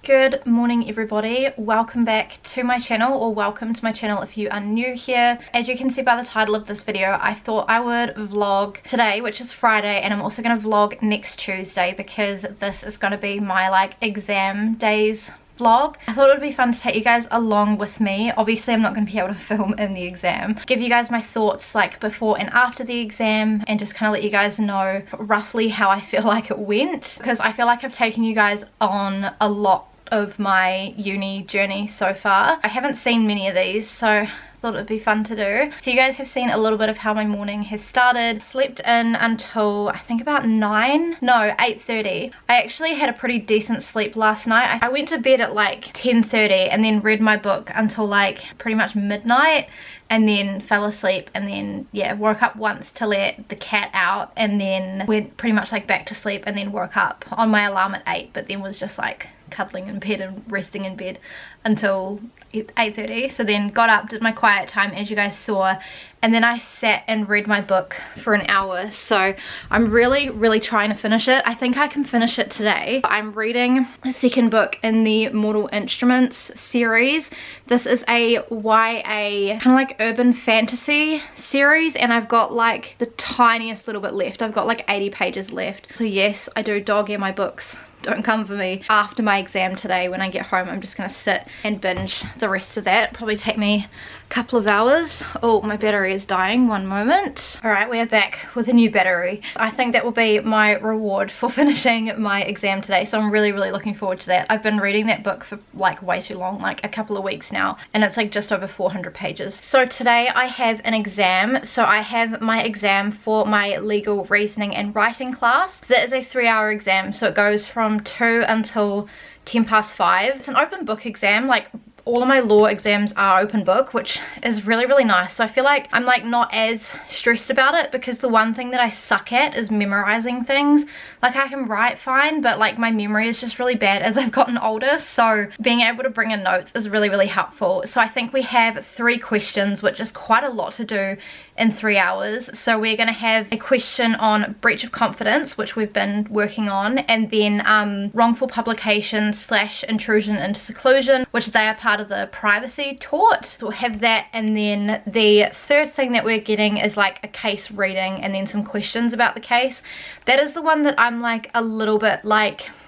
Good morning everybody, welcome back to my channel, or welcome to my channel if you are new here. As you can see by the title of this video, I thought I would vlog today, which is Friday, and I'm also going to vlog next Tuesday because this is going to be my exam days vlog. I thought it would be fun to take you guys along with me. Obviously I'm not going to be able to film in the exam. Give you guys my thoughts before and after the exam, and just kind of let you guys know roughly how I feel like it went, because I feel like I've taken you guys on a lot of my uni journey so far. I haven't seen many of these, so thought it would be fun to do. So you guys have seen a little bit of how my morning has started. Slept in until I think about 8:30. I actually had a pretty decent sleep last night. I went to bed at 10:30 and then read my book until pretty much midnight, and then fell asleep, and then woke up once to let the cat out, and then went pretty much back to sleep, and then woke up on my alarm at 8, but then was just cuddling in bed and resting in bed until 8:30. So then got up, did my quiet time as you guys saw, and then I sat and read my book for an hour. So I'm really trying to finish it. I think I can finish it today. I'm reading a second book in the Mortal Instruments series. This is a YA kind of urban fantasy series, and I've got the tiniest little bit left. I've got 80 pages left. So yes, I do dog ear my books. Don't come for me. After my exam today, when I get home, I'm just gonna sit and binge the rest of that. Probably take me a couple of hours. Oh, my battery is dying. One moment. All right, we are back with a new battery. I think that will be my reward for finishing my exam today, so I'm really looking forward to that. I've been reading that book for way too long, a couple of weeks now, and it's just over 400 pages. So today I have an exam. So I have my exam for my legal reasoning and writing class. So that is a 3-hour exam, so it goes from 2 until 5:10. It's an open book exam. All of my law exams are open book, which is really nice. So I feel like I'm not as stressed about it, because the one thing that I suck at is memorizing things. I can write fine, but my memory is just really bad as I've gotten older. So being able to bring in notes is really helpful. So I think we have 3 questions, which is quite a lot to do in 3 hours. So we're going to have a question on breach of confidence, which we've been working on, and then wrongful publication / intrusion into seclusion, which they are part of the privacy tort. So we'll have that, and then the third thing that we're getting is a case reading and then some questions about the case. That is the one that I'm a little bit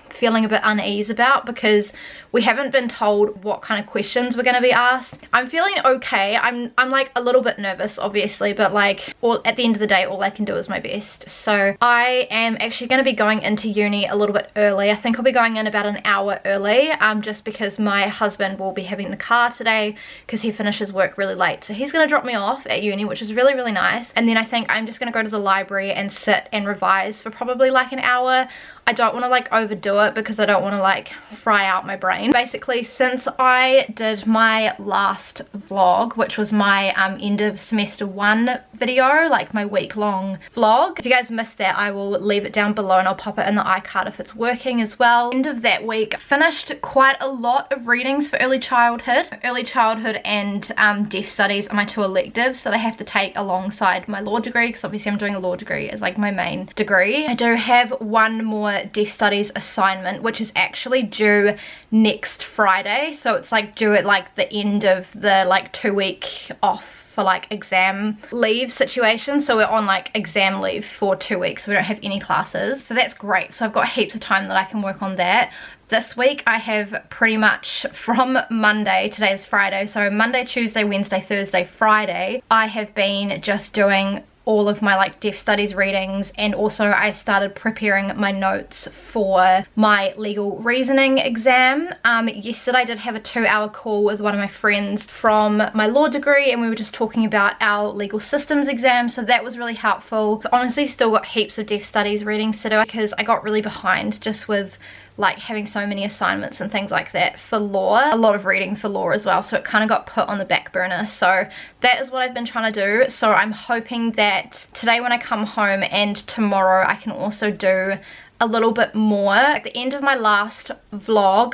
feeling a bit unease about, because we haven't been told what kind of questions we're going to be asked. I'm feeling okay. I'm a little bit nervous obviously, but at the end of the day, all I can do is my best. So I am actually going to be going into uni a little bit early. I think I'll be going in about an hour early, just because my husband will be having the car today, because he finishes work really late. So he's going to drop me off at uni, which is really nice. And then I think I'm just going to go to the library and sit and revise for probably an hour. I don't want to overdo it, because I don't want to fry out my brain. Basically, since I did my last vlog, which was my end of semester 1 video, my week-long vlog, if you guys missed that, I will leave it down below, and I'll pop it in the iCard if it's working as well. End of that week, finished quite a lot of readings for early childhood. Early childhood and deaf studies are my 2 electives that I have to take alongside my law degree, because obviously I'm doing a law degree as my main degree. I do have one more deaf studies assignment, which is actually due next Friday. So it's due at the end of the 2-week off for exam leave situation. So we're on exam leave for 2 weeks, so we don't have any classes, so that's great. So I've got heaps of time that I can work on that. This week I have pretty much from Monday, today is Friday, so Monday, Tuesday, Wednesday, Thursday, Friday, I have been just doing all of my deaf studies readings, and also I started preparing my notes for my legal reasoning exam. Yesterday I did have a 2-hour call with one of my friends from my law degree, and we were just talking about our legal systems exam, so that was really helpful. But honestly, still got heaps of deaf studies readings to do, because I got really behind just with having so many assignments and things like that for law. A lot of reading for law as well, so it kind of got put on the back burner. So that is what I've been trying to do. So I'm hoping that today when I come home and tomorrow I can also do a little bit more. At the end of my last vlog,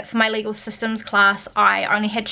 for my legal systems class, I only had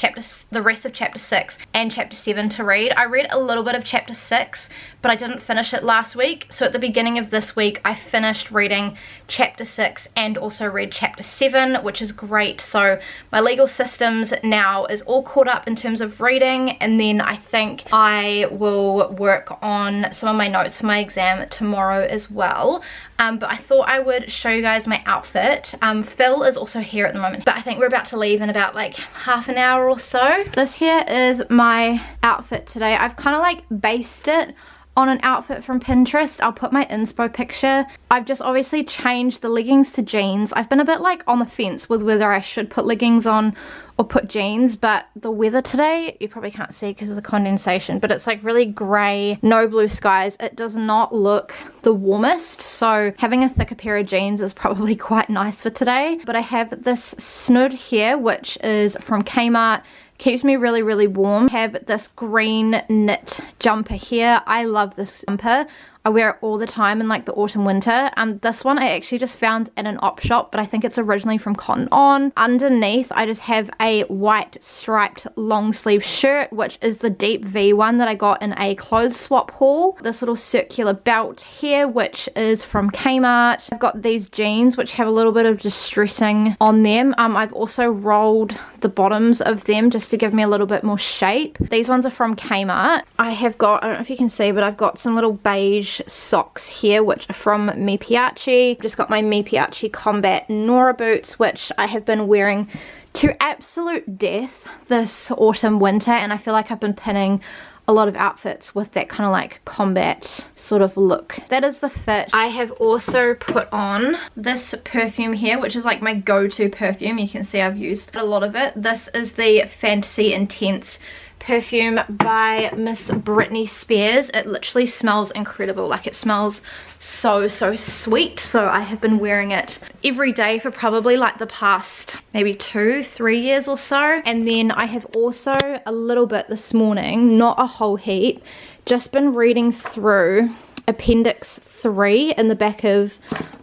the rest of chapter 6 and chapter 7 to read. I read a little bit of chapter 6, but I didn't finish it last week. So at the beginning of this week, I finished reading chapter 6 and also read chapter 7, which is great. So my legal systems now is all caught up in terms of reading, and then I think I will work on some of my notes for my exam tomorrow as well. But I thought I would show you guys my outfit. Phil is also here at the moment, but I think we're about to leave in about like half an hour or so. This here is my outfit today. I've kind of like based it on an outfit from Pinterest. I'll put my inspo picture. I've just obviously changed the leggings to jeans. I've been a bit like on the fence with whether I should put leggings on or put jeans, but the weather today, you probably can't see because of the condensation, but it's like really grey, no blue skies. It does not look the warmest, so having a thicker pair of jeans is probably quite nice for today. But I have this snood here, which is from Kmart. Keeps me really, really warm. I have this green knit jumper here. I love this jumper. I wear it all the time in like the autumn winter. This one I actually just found in an op shop, but I think it's originally from Cotton On. Underneath I just have a white striped long sleeve shirt, which is the deep V one that I got in a clothes swap haul. This little circular belt here, which is from Kmart. I've got these jeans which have a little bit of distressing on them. I've also rolled the bottoms of them just to give me a little bit more shape. These ones are from Kmart. I have got, I don't know if you can see, but I've got some little beige socks here which are from Mi Piace. I've just got my Mi Piace Combat Nora boots, which I have been wearing to absolute death this autumn winter, and I feel like I've been pinning a lot of outfits with that kind of like combat sort of look. That is the fit. I have also put on this perfume here, which is like my go-to perfume. You can see I've used a lot of it. This is the Fantasy Intense perfume by Miss Britney Spears. It literally smells incredible. Like, it smells so sweet. So I have been wearing it every day for probably like the past maybe 2-3 years or so. And then I have also a little bit this morning, not a whole heap, just been reading through Appendix 3 in the back of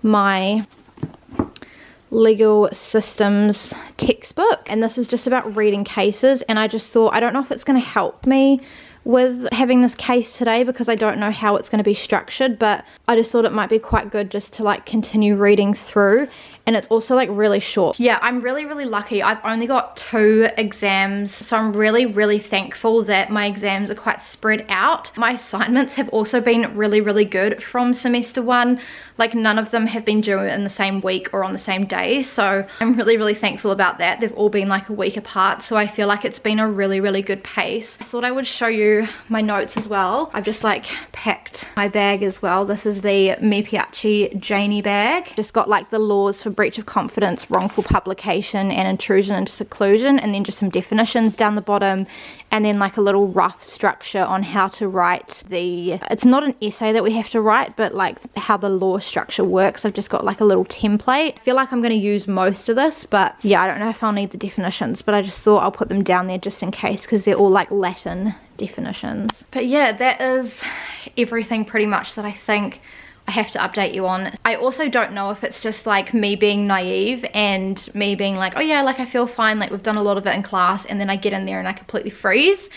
my legal systems textbook, and this is just about reading cases. And I just thought, I don't know if it's going to help me with having this case today because I don't know how it's going to be structured, but I just thought it might be quite good just to like continue reading through. And it's also like really short. Yeah, I'm really lucky. I've only got 2 exams, so I'm really thankful that my exams are quite spread out. My assignments have also been really good from semester 1. Like, none of them have been due in the same week or on the same day, so I'm really thankful about that. They've all been like a week apart, so I feel like it's been a really good pace. I thought I would show you my notes as well. I've just like packed my bag as well. This is the Mi Piace Janie bag. Just got like the laws for breach of confidence, wrongful publication, and intrusion into seclusion, and then just some definitions down the bottom, and then like a little rough structure on how to write it's not an essay that we have to write, but like how the law structure works. I've just got like a little template. I feel like I'm going to use most of this, but yeah, I don't know if I'll need the definitions, but I just thought I'll put them down there just in case, because they're all like Latin definitions. But yeah, that is everything pretty much that I think I have to update you on. I also don't know if it's just like me being naive and me being like, oh yeah, like I feel fine, like we've done a lot of it in class, and then I get in there and I completely freeze.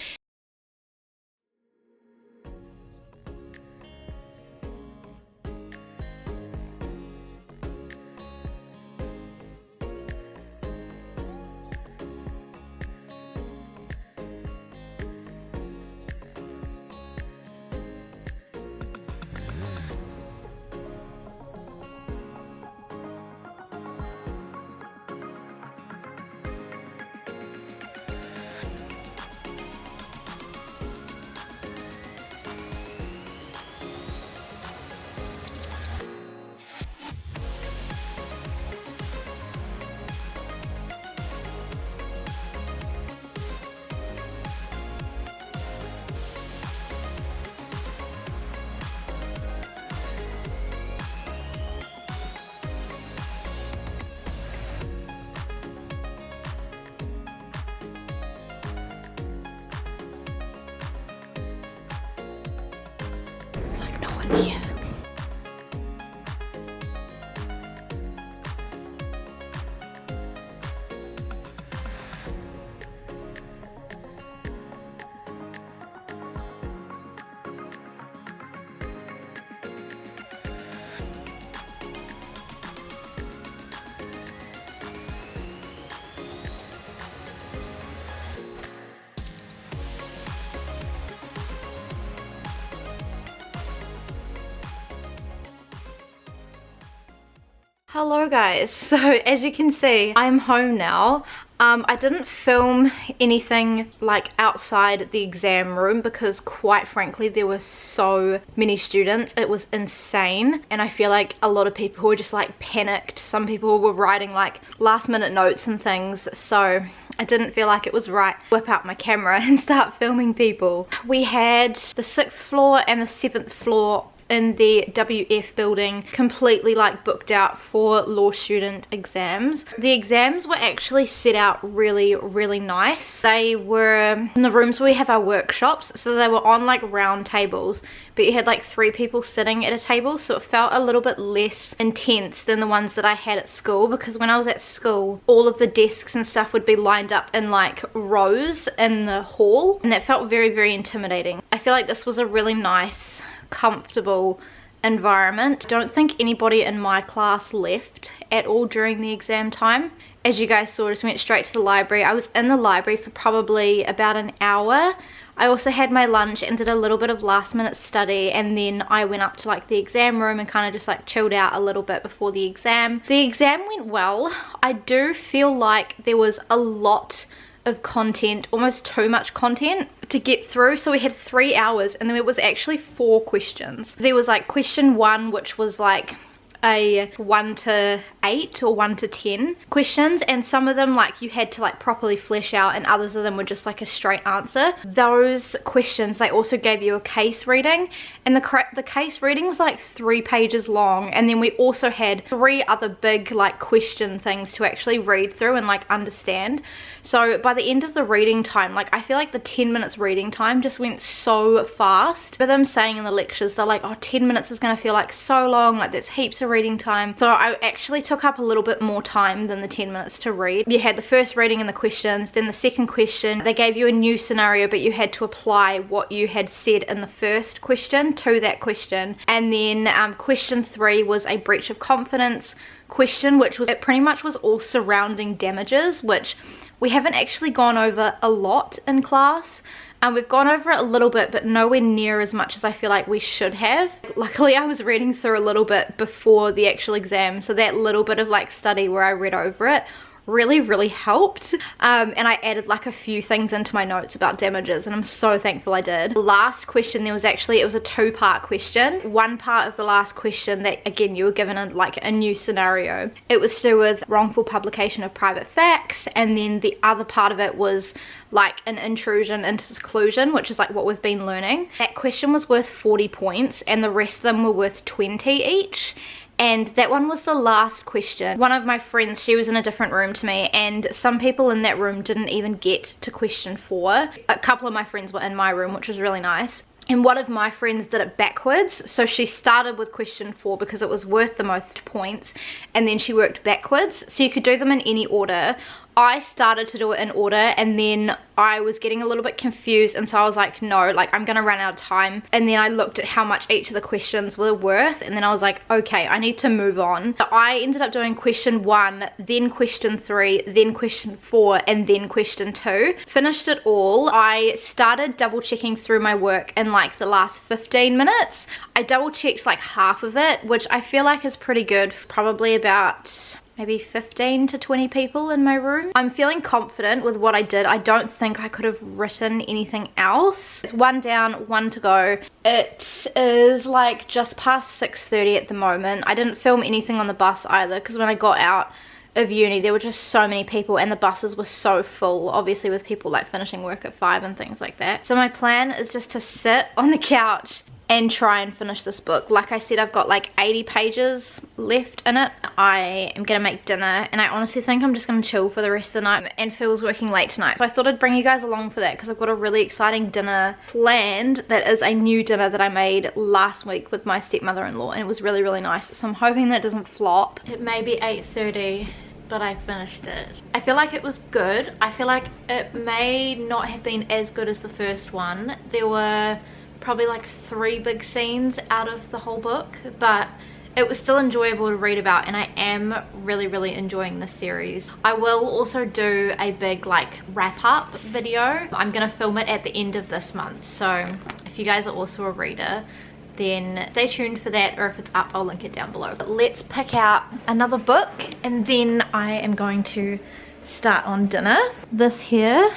Hello guys, so as you can see, I'm home now. I didn't film anything like outside the exam room because quite frankly there were so many students. It was insane, and I feel like a lot of people were just like panicked. Some people were writing like last minute notes and things, so I didn't feel like it was right to whip out my camera and start filming people. We had the 6th floor and the 7th floor in the WF building completely like booked out for law student exams. The exams were actually set out really nice. They were in the rooms where we have our workshops, so they were on like round tables, but you had like 3 people sitting at a table, so it felt a little bit less intense than the ones that I had at school, because when I was at school all of the desks and stuff would be lined up in like rows in the hall, and that felt very intimidating. I feel like this was a really nice, comfortable environment. Don't think anybody in my class left at all during the exam time. As you guys saw, I just went straight to the library. I was in the library for probably about an hour. I also had my lunch and did a little bit of last minute study, and then I went up to like the exam room and kind of just like chilled out a little bit before the exam. The exam went well. I do feel like there was a lot of content, almost too much content to get through. So we had 3 hours, and then it was actually 4 questions. There was like question 1, which was like a 1 to 8 or 1 to 10 questions, and some of them like you had to like properly flesh out, and others of them were just like a straight answer. Those questions, they also gave you a case reading, and the case reading was like 3 pages long, and then we also had 3 other big like question things to actually read through and like understand. So by the end of the reading time, like I feel like the 10 minutes reading time just went so fast. But them saying in the lectures, they're like, oh, 10 minutes is gonna feel like so long, like there's heaps of reading time. So I actually took up a little bit more time than the 10 minutes to read. You had the first reading and the questions, then the second question, they gave you a new scenario, but you had to apply what you had said in the first question to that question. And then question 3 was a breach of confidence question, which was, it pretty much was all surrounding damages, which we haven't actually gone over a lot in class. We've gone over it a little bit, but nowhere near as much as I feel like we should have. Luckily, I was reading through a little bit before the actual exam, so that little bit of like study where I read over it really helped. And I added like a few things into my notes about damages, and I'm so thankful I did. The last question, there was actually, it was a 2-part question. One part of the last question, that again you were given a new scenario. It was to do with wrongful publication of private facts, and then the other part of it was like an intrusion into seclusion, which is like what we've been learning. That question was worth 40 points, and the rest of them were worth 20 each. And that one was the last question. One of my friends, she was in a different room to me, and some people in that room didn't even get to question 4. A couple of my friends were in my room, which was really nice. And one of my friends did it backwards, so she started with question 4 because it was worth the most points, and then she worked backwards, so you could do them in any order. I started to do it in order, and then I was getting a little bit confused, and so I was like, no, like I'm gonna run out of time. And then I looked at how much each of the questions were worth, and then I was like, okay, I need to move on. So I ended up doing question 1, then question 3, then question 4, and then question 2. Finished it all. I started double checking through my work in like the last 15 minutes. I double checked like half of it, which I feel like is pretty good. Probably about maybe 15 to 20 people in my room. I'm feeling confident with what I did. I don't think I could have written anything else. It's 1 down, 1 to go. It is like just past 6:30 at the moment. I didn't film anything on the bus either, because when I got out of uni there were just so many people, and the buses were so full, obviously with people like finishing work at 5 and things like that. So my plan is just to sit on the couch and try and finish this book. Like I said, I've got like 80 pages left in it. I am gonna make dinner, and I honestly think I'm just gonna chill for the rest of the night. And Phil's working late tonight, so I thought I'd bring you guys along for that, because I've got a really exciting dinner planned that is a new dinner that I made last week with my stepmother-in-law, and it was really nice. So I'm hoping that doesn't flop. It may be 8:30, but I finished it. I feel like it was good. I feel like it may not have been as good as the first one. There were probably like 3 big scenes out of the whole book, but it was still enjoyable to read about, and I am really enjoying this series. I will also do a big like wrap up video. I'm gonna film it at the end of this month, so if you guys are also a reader, then stay tuned for that, or if it's up I'll link it down below. But let's pick out another book and then I am going to start on dinner. This here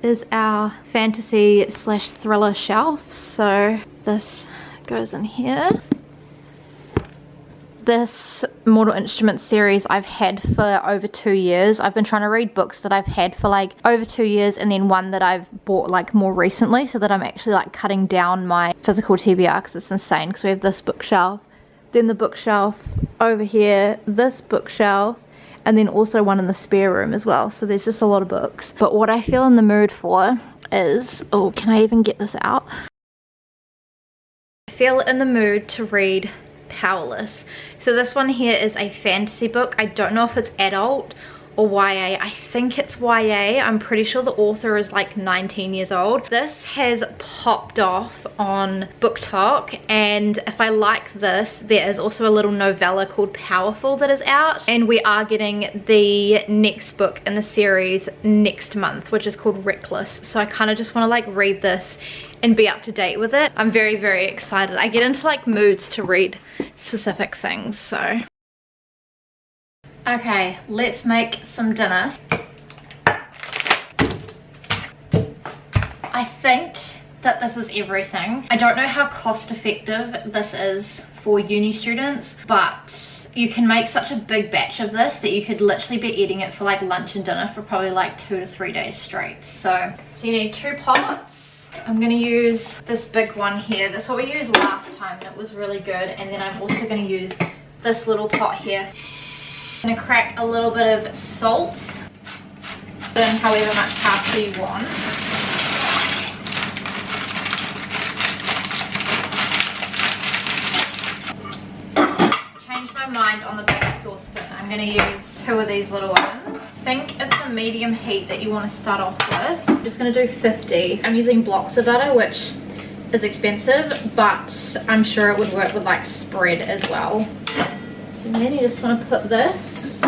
is our fantasy slash thriller shelf, so this goes in here. This Mortal Instruments series I've had for over 2 years. I've been trying to read books that I've had for like over 2 years, and then one that I've bought like more recently, so that I'm actually like cutting down my physical TBR because it's insane. Because we have this bookshelf, then the bookshelf over here, this bookshelf, and then also one in the spare room as well. So there's just a lot of books. But what I feel in the mood for is, oh, can I even get this out? I feel in the mood to read Powerless. So this one here is a fantasy book. I don't know if it's adult or YA. I think it's YA. I'm pretty sure the author is like 19 years old. This has popped off on BookTok, and if I like this, there is also a little novella called Powerful that is out, and we are getting the next book in the series next month, which is called Reckless. So I kind of just want to like read this and be up to date with it. I'm very, very excited. I get into like moods to read specific things, so. Okay, let's make some dinner. I think that this is everything. I don't know how cost effective this is for uni students, but you can make such a big batch of this that you could literally be eating it for like lunch and dinner for probably like 2 to 3 days straight. So you need 2 pots. I'm going to use this big one here. That's what we used last time and it was really good. And then I'm also going to use this little pot here. I'm going to crack a little bit of salt. Put in however much pasta you want. Change my mind on the big saucepan. I'm going to use 2 of these little ones. I think it's a medium heat that you want to start off with. I'm just going to do 50. I'm using blocks of butter, which is expensive, but I'm sure it would work with like spread as well. So then you just want to put this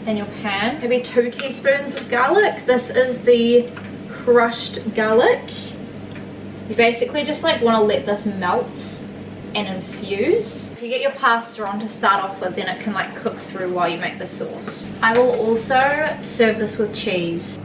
in your pan. Maybe 2 teaspoons of garlic. This is the crushed garlic. You basically just like want to let this melt and infuse. If you get your pasta on to start off with, then it can like cook through while you make the sauce. I will also serve this with cheese.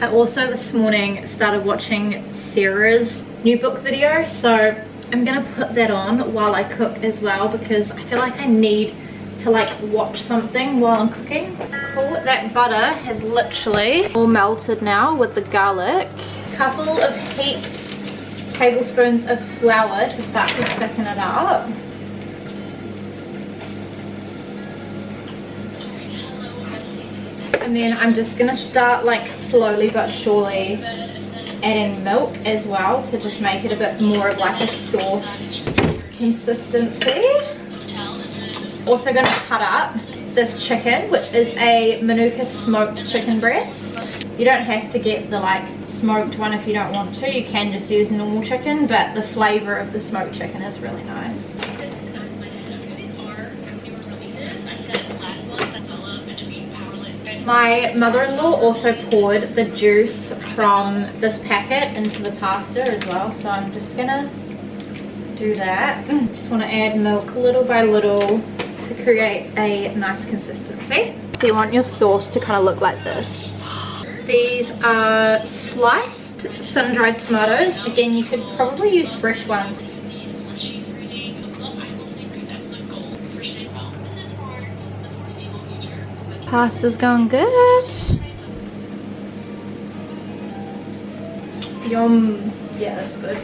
I also this morning started watching Sarah's new book video, so I'm gonna put that on while I cook as well, because I feel like I need to like watch something while I'm cooking. Cool, that butter has literally all melted now with the garlic. A couple of heaped tablespoons of flour to start to thicken it up. And then I'm just gonna start like slowly but surely adding milk as well to just make it a bit more of like a sauce consistency. Also gonna cut up this chicken, which is a Manuka smoked chicken breast. You don't have to get the like smoked one if you don't want to. You can just use normal chicken, but the flavor of the smoked chicken is really nice. My mother-in-law also poured the juice from this packet into the pasta as well, so I'm just gonna do that. Just want to add milk little by little to create a nice consistency. So you want your sauce to kind of look like this. These are sliced sun-dried tomatoes. Again, you could probably use fresh ones. Pasta's going good. Yum. Yeah, that's good.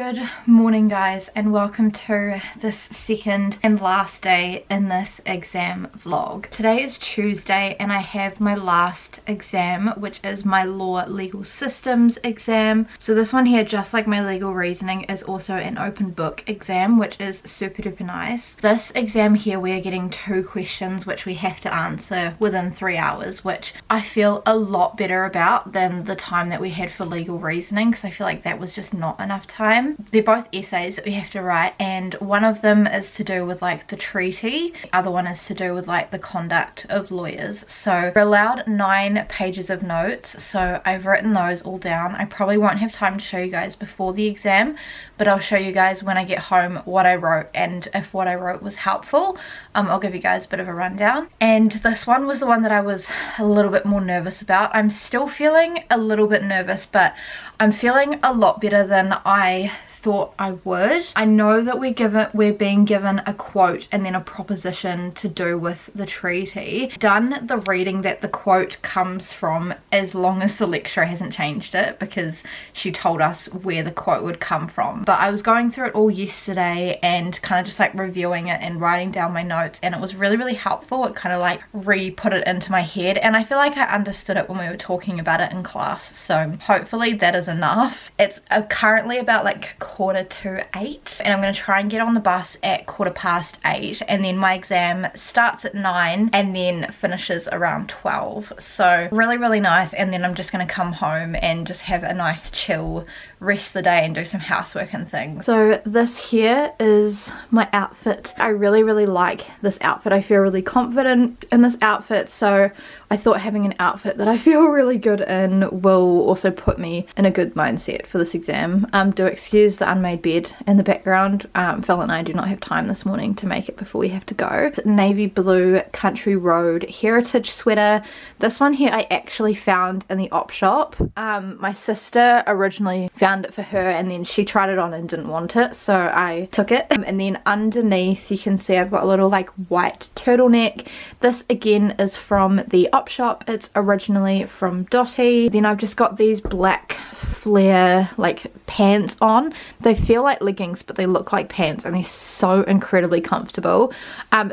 Good morning guys, and welcome to this second and last day in this exam vlog. Today is Tuesday and I have my last exam, which is my law legal systems exam. So this one here, just like my legal reasoning, is also an open book exam, which is super duper nice. This exam here, we are getting 2 questions which we have to answer within 3 hours, which I feel a lot better about than the time that we had for legal reasoning, because I feel like that was just not enough time. They're both essays that we have to write, and one of them is to do with like the treaty, the other one is to do with like the conduct of lawyers. So we're allowed 9 pages of notes, so I've written those all down. I probably won't have time to show you guys before the exam, but I'll show you guys when I get home what I wrote, and if what I wrote was helpful, I'll give you guys a bit of a rundown. And this one was the one that I was a little bit more nervous about. I'm still feeling a little bit nervous, but I'm feeling a lot better than I thought I would. I know that we're being given a quote and then a proposition to do with the treaty. Done the reading that the quote comes from, as long as the lecturer hasn't changed it, because she told us where the quote would come from. But I was going through it all yesterday and kind of just like reviewing it and writing down my notes, and it was really helpful. It kind of like re-put it into my head, and I feel like I understood it when we were talking about it in class, so hopefully that is enough. It's currently about like 7:45, and I'm going to try and get on the bus at 8:15, and then my exam starts at 9 and then finishes around 12. So really nice. And then I'm just going to come home and just have a nice chill rest of the day and do some housework and things. So this here is my outfit. I really like this outfit. I feel really confident in this outfit, so I thought having an outfit that I feel really good in will also put me in a good mindset for this exam. Do excuse the unmade bed in the background. Phil and I do not have time this morning to make it before we have to go. Navy blue Country Road heritage sweater. This one here I actually found in the op shop. My sister originally found it for her, and then she tried it on and didn't want it, so I took it. And then underneath you can see I've got a little like white turtleneck. This again is from the op shop. It's originally from Dottie. Then I've just got these black flare like pants on. They feel like leggings, but they look like pants, and they're so incredibly comfortable.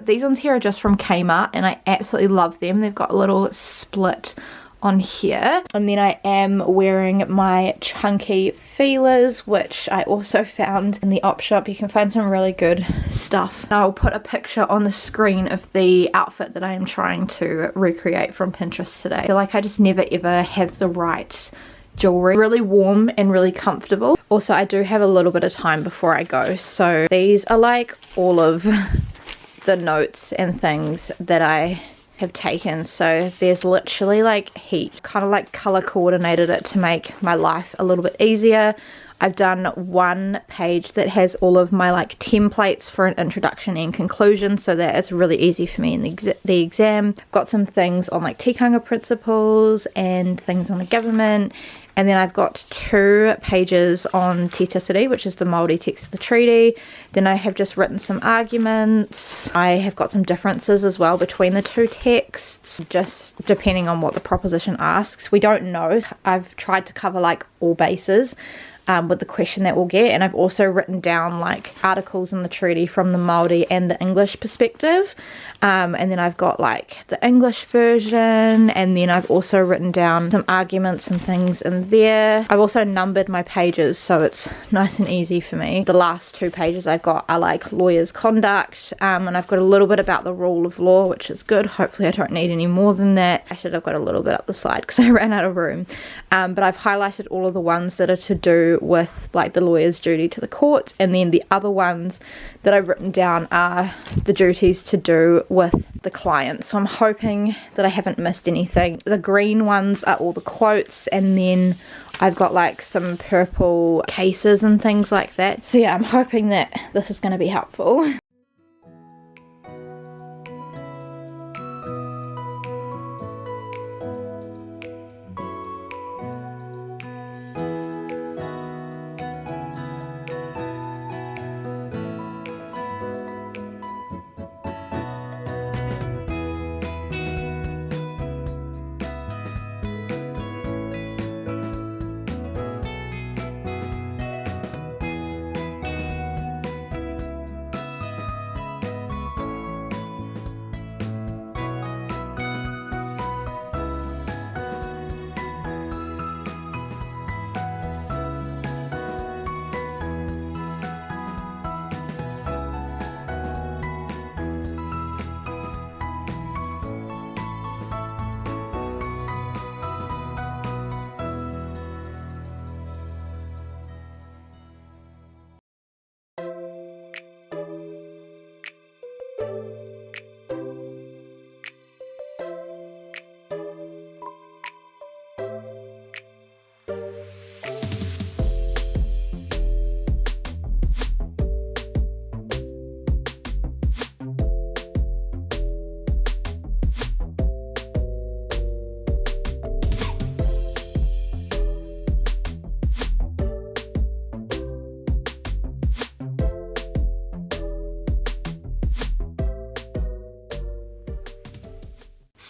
These ones here are just from Kmart, and I absolutely love them. They've got a little split on here. And then I am wearing my chunky feelers, which I also found in the op shop. You can find some really good stuff. I'll put a picture on the screen of the outfit that I am trying to recreate from Pinterest today. I feel like I just never ever have the right jewelry. Really warm and really comfortable. Also, I do have a little bit of time before I go, so these are like all of the notes and things that I have taken. So there's literally like heaps. Kind of like color coordinated it to make my life a little bit easier. I've done one page that has all of my like templates for an introduction and conclusion, so that it's really easy for me in the exam. I've got some things on like tikanga principles and things on the government, and then I've got 2 pages on Te Ticity, which is the Māori text of the treaty. Then I have just written some arguments. I have got some differences as well between the 2 texts, just depending on what the proposition asks. We don't know. I've tried to cover like all bases with the question that we'll get, and I've also written down like articles in the treaty from the Māori and the English perspective, and then I've got like the English version, and then I've also written down some arguments and things in there. I've also numbered my pages so it's nice and easy for me. The last 2 pages I've got are like lawyers' conduct, and I've got a little bit about the rule of law, which is good. Hopefully I don't need any more than that. I should have got a little bit up the side because I ran out of room, but I've highlighted all of the ones that are to do with like the lawyer's duty to the court, and then the other ones that I've written down are the duties to do with the client. So I'm hoping that I haven't missed anything. The green ones are all the quotes, and then I've got like some purple cases and things like that. So yeah, I'm hoping that this is going to be helpful.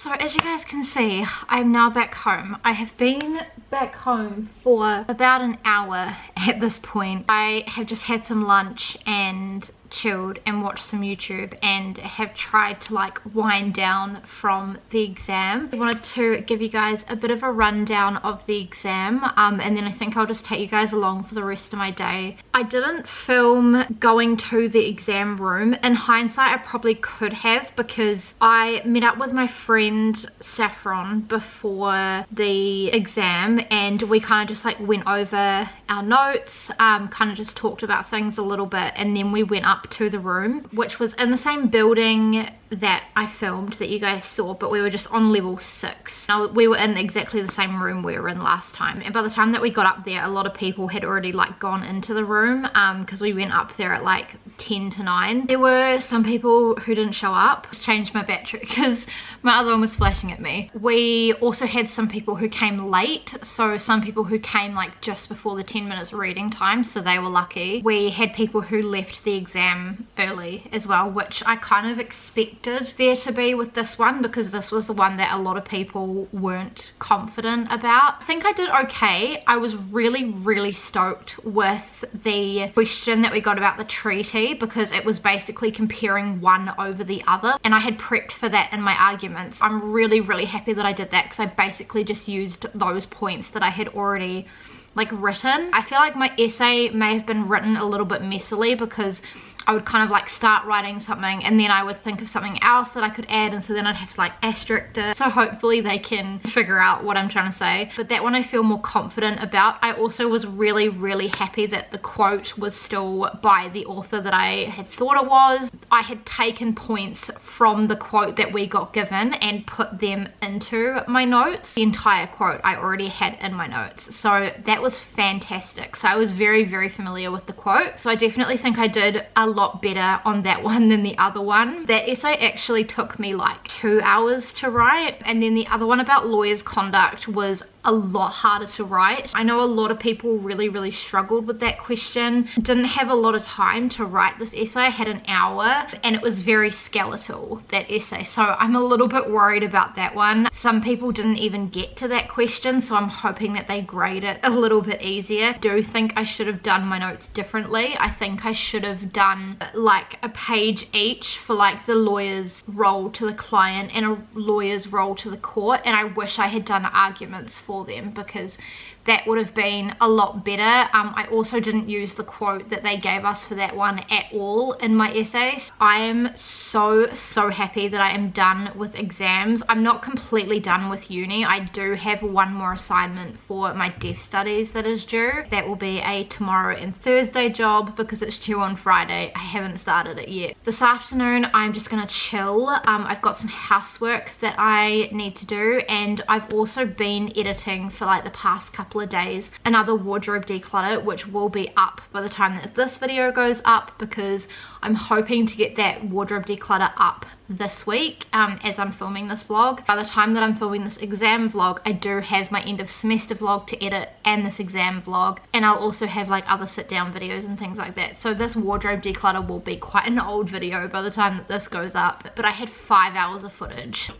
So as you guys can see, I'm now back home. I have been back home for about an hour at this point. I have just had some lunch and chilled and watched some YouTube and have tried to like wind down from the exam. I wanted to give you guys a bit of a rundown of the exam and then I think I'll just take you guys along for the rest of my day. I didn't film going to the exam room. In hindsight, I probably could have, because I met up with my friend Saffron before the exam and we kind of just like went over our notes, kind of just talked about things a little bit, and then we went up to the room, which was in the same building that I filmed that you guys saw, but we were just on level 6. Now we were in exactly the same room we were in last time, and by the time that we got up there, a lot of people had already like gone into the room because we went up there at like 10 to 9. There were some people who didn't show up. Just changed my battery because my other one was flashing at me. We also had some people who came late, so some people who came like just before the 10 minutes reading time, so they were lucky. We had people who left the exam early as well, which I kind of expected there to be with this one, because this was the one that a lot of people weren't confident about. I think I did okay. I was really stoked with the question that we got about the treaty, because it was basically comparing one over the other, and I had prepped for that in my arguments. I'm really happy that I did that, because I basically just used those points that I had already like written. I feel like my essay may have been written a little bit messily, because I would kind of like start writing something and then I would think of something else that I could add, and so then I'd have to like asterisk it. So hopefully they can figure out what I'm trying to say. But that one I feel more confident about. I also was really happy that the quote was still by the author that I had thought it was. I had taken points from the quote that we got given and put them into my notes. The entire quote I already had in my notes, so that was fantastic. So I was very familiar with the quote, so I definitely think I did a lot better on that one than the other one. That essay actually took me like 2 hours to write, and then the other one about lawyers' conduct was a lot harder to write. I know a lot of people really struggled with that question. Didn't have a lot of time to write this essay. I had an hour and it was very skeletal, that essay, so I'm a little bit worried about that one. Some people didn't even get to that question, so I'm hoping that they grade it a little bit easier. I do think I should have done my notes differently. I think I should have done like a page each for like the lawyer's role to the client and a lawyer's role to the court, and I wish I had done arguments for them, because that would have been a lot better. I also didn't use the quote that they gave us for that one at all in my essays. I am so happy that I am done with exams. I'm not completely done with uni. I do have one more assignment for my deaf studies that is due. That will be a tomorrow and Thursday job, because it's due on Friday. I haven't started it yet. This afternoon I'm just gonna chill. I've got some housework that I need to do, and I've also been editing for like the past couple of days another wardrobe declutter, which will be up by the time that this video goes up, because I'm hoping to get that wardrobe declutter up this week as I'm filming this vlog. By the time that I'm filming this exam vlog, I do have my end of semester vlog to edit and this exam vlog, and I'll also have like other sit down videos and things like that. So this wardrobe declutter will be quite an old video by the time that this goes up, but I had 5 hours of footage.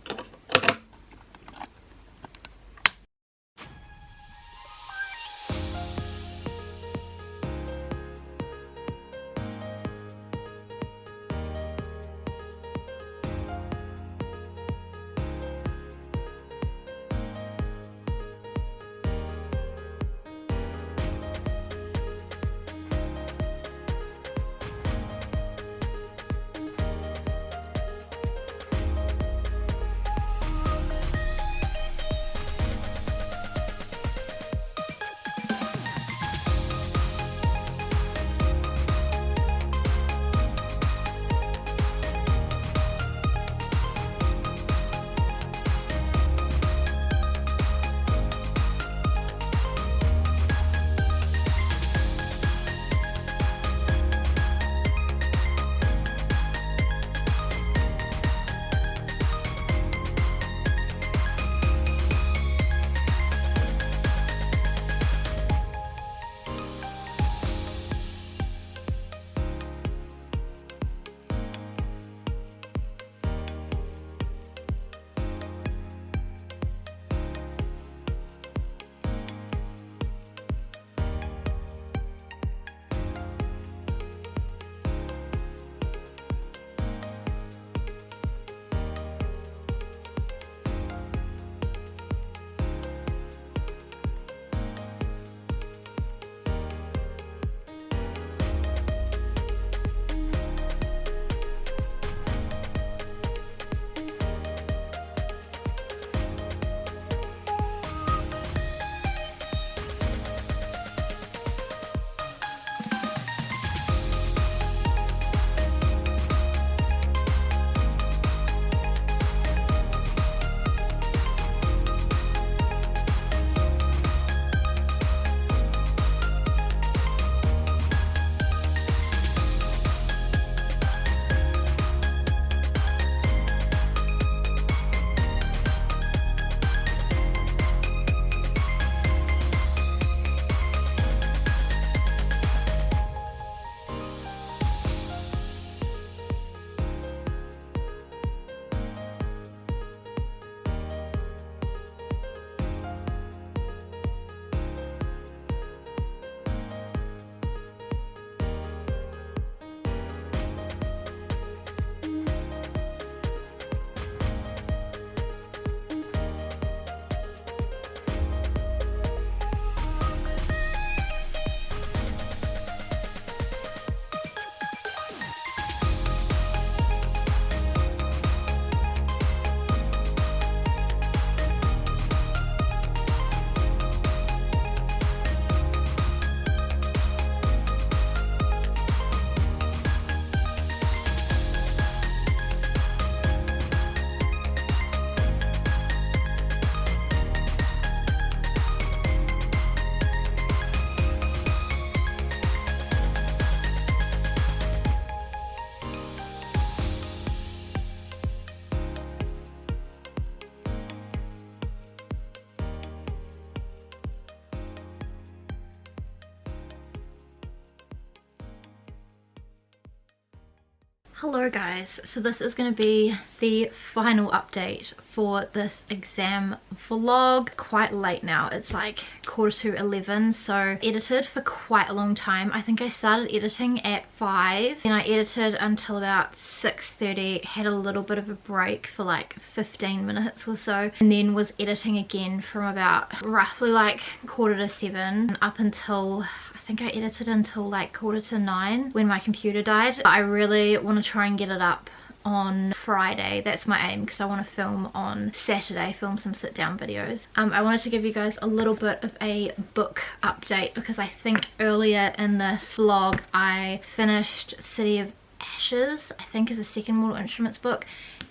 Hello guys, so this is going to be the final update for this exam vlog. Quite late now, it's like 11:15, so edited for quite a long time. I think I started editing at 5 and I edited until about 6:30, had a little bit of a break for like 15 minutes or so, and then was editing again from about roughly like 7:15 up until I think I edited until like 8:45 when my computer died. I really want to try and get it up on Friday. That's my aim, because I want to film on Saturday, film some sit down videos. I wanted to give you guys a little bit of a book update, because I think earlier in this vlog I finished City of Ashes, I think is a second Mortal Instruments book,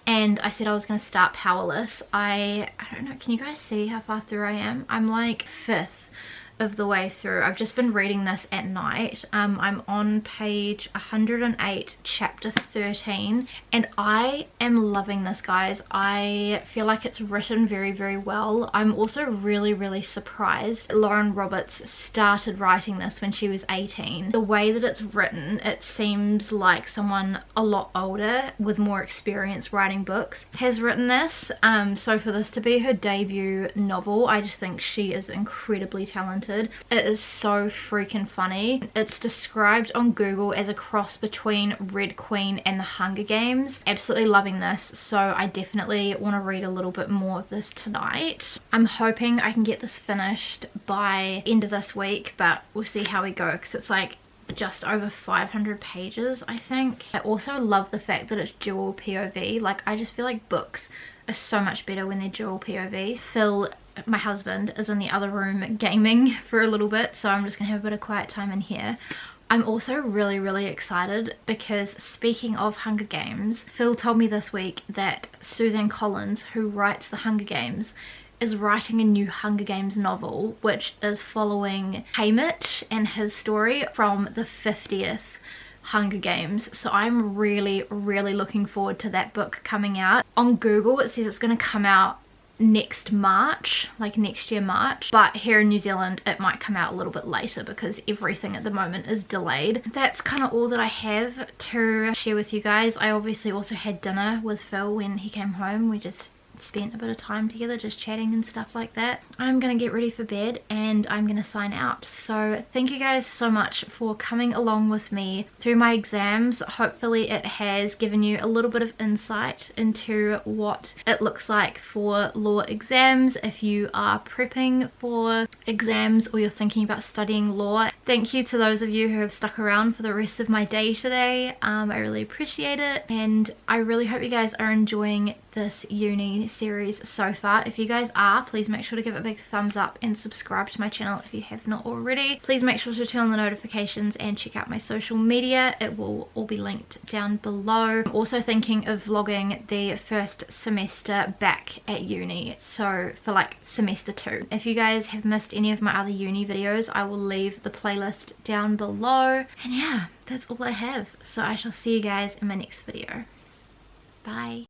and I said I was going to start Powerless. I don't know, can you guys see how far through I am? I'm like 5th of the way through. I've just been reading this at night. I'm on page 108, chapter 13, and I am loving this, guys. I feel like it's written very, very well. I'm also really surprised Lauren Roberts started writing this when she was 18. The way that it's written, it seems like someone a lot older with more experience writing books has written this. So for this to be her debut novel, I just think she is incredibly talented. It is so freaking funny. It's described on Google as a cross between Red Queen and the Hunger Games. Absolutely loving this, so I definitely want to read a little bit more of this tonight. I'm hoping I can get this finished by end of this week, but we'll see how we go, because it's like just over 500 pages, I think. I also love the fact that it's dual POV. Like, I just feel like books are so much better when they're dual POV. Phil, my husband, is in the other room gaming for a little bit, so I'm just gonna have a bit of quiet time in here. I'm also really excited because, speaking of Hunger Games, Phil told me this week that Suzanne Collins, who writes the Hunger Games, is writing a new Hunger Games novel, which is following Haymitch and his story from the 50th Hunger Games. So I'm really looking forward to that book coming out. On Google it says it's going to come out next March, like next year March, but here in New Zealand it might come out a little bit later because everything at the moment is delayed. That's kind of all that I have to share with you guys. I obviously also had dinner with Phil when he came home. We just spent a bit of time together just chatting and stuff like that. I'm gonna get ready for bed and I'm gonna sign out. So thank you guys so much for coming along with me through my exams. Hopefully it has given you a little bit of insight into what it looks like for law exams if you are prepping for exams or you're thinking about studying law. Thank you to those of you who have stuck around for the rest of my day today. I really appreciate it, and I really hope you guys are enjoying this uni series so far. If you guys are, please make sure to give it a big thumbs up and subscribe to my channel if you have not already. Please make sure to turn on the notifications and check out my social media. It will all be linked down below. I'm also thinking of vlogging the first semester back at uni, so for like semester 2. If you guys have missed any of my other uni videos, I will leave the playlist down below. And yeah, that's all I have, so I shall see you guys in my next video. Bye.